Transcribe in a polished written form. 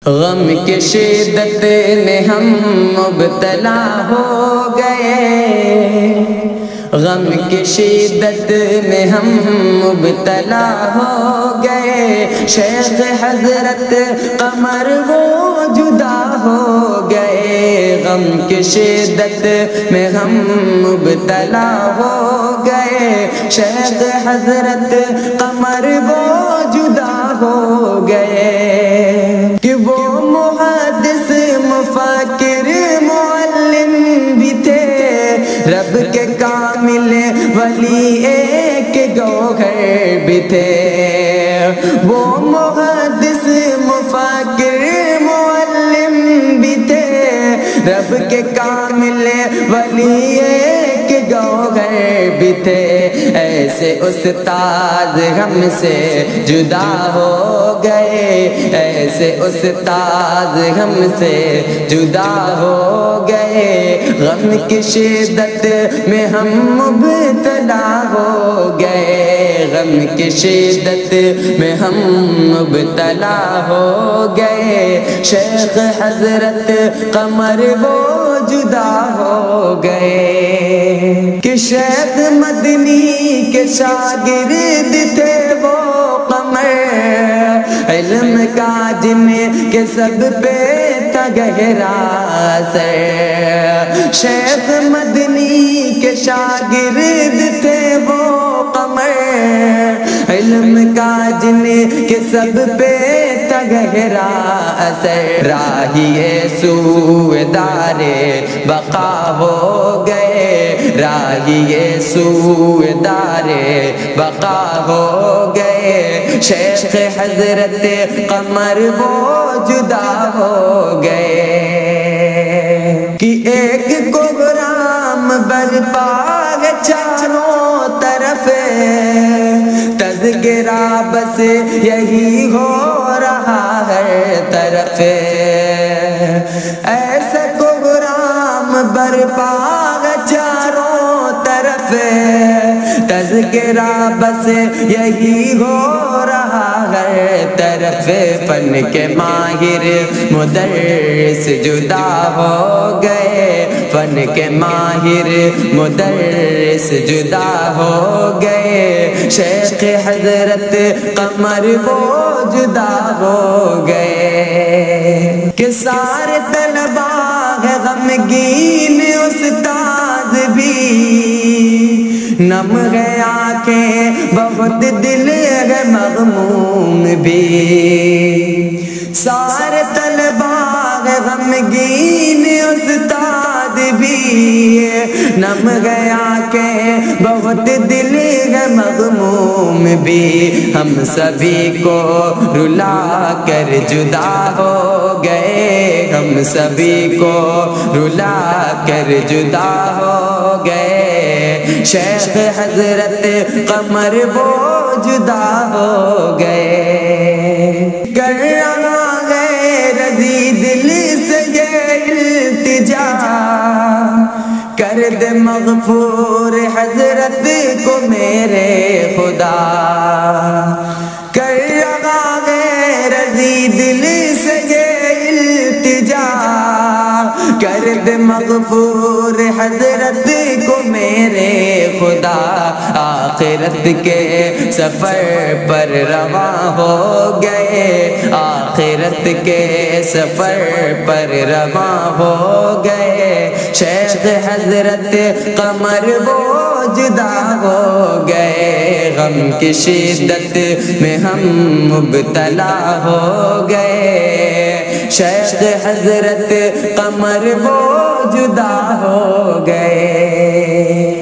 غم کی شدت میں ہم مبتلا ہو گئے، غم کی شدت میں ہم مبتلا ہو گئے، شیخ حضرت قمر وہ جدا ہو گئے، غم کی شدت میں ہم مبتلا ہو گئے، شیخ حضرت قمر وہ جدا ہو گئے، کہ وہ محدث مفکر معلم بھی تھے، رب کے کامل ولی ایک گوہر بھی تھے، وہ محدث مفکر معلم بھی تھے، رب کے کامل ولی ایک گوہر بھی تھے، ایسے استاد ہم سے جدا ہو گئے، ایسے استاد ہم سے جدا ہو گئے، غم کی شدت میں ہم مبتلا ہو گئے، غم کی شدت میں ہم مبتلا ہو گئے، شیخ حضرت قمر وہ جدا ہو گئے، کہ شیخ مدنی کے شاگرد تھے وہ قمر، علم کا جن کے سب پہ تھا گہرا اثر، شیخ مدنی کے شاگرد تھے وہ قمر، علم کا جن کے سب پہ تھا گہرا اثر، راہی سوئدار بقا ہو گئے، راہی سوئدار بقا ہو گئے، شیخ حضرت قمر وہ جدا ہو گئے، کہ ایک کوہرام برپا ہے چاروں طرف، تذکرہ بس یہی ہو رہا ہے طرف، ایسا کوہرام برپا ہے چاروں طرف، تذکرہ بس یہی ہو رہا ہے طرف، فن کے ماہر مدرس جدا ہو گئے، فن کے ماہر مدرس جدا ہو گئے، شیخ حضرت قمر وہ جدا ہو گئے، کہ سارے طلبا ہے غمگین استاد بھی، نم ہے آنکھیں بہت دل ہے مغموم بھی، سارے طلبا ہے غمگین استاد بھی، نم ہے آنکھیں بہت دل ہے مغموم بھی، ہم سبھی کو رلا کر جدا ہو گئے، ہم سبھی کو رلا کر جدا ہو گئے، شیخ حضرت قمر وہ جدا ہو گئے، کر رہا ہے رضی دل سے یہ التجا، کر دے مغفور حضرت کو میرے خدا، کر رہا ہے رضی دل سے یہ التجا، کر دے مغفور حضرت کو میرے خدا، آخرت کے سفر پر رواں ہو گئے، آخرت کے سفر پر رواں ہو گئے، شیخ حضرت قمر وہ جدا ہو گئے، غم کی شدت میں ہم مبتلا ہو گئے، شیخ حضرت قمر وہ جدا ہو گئے۔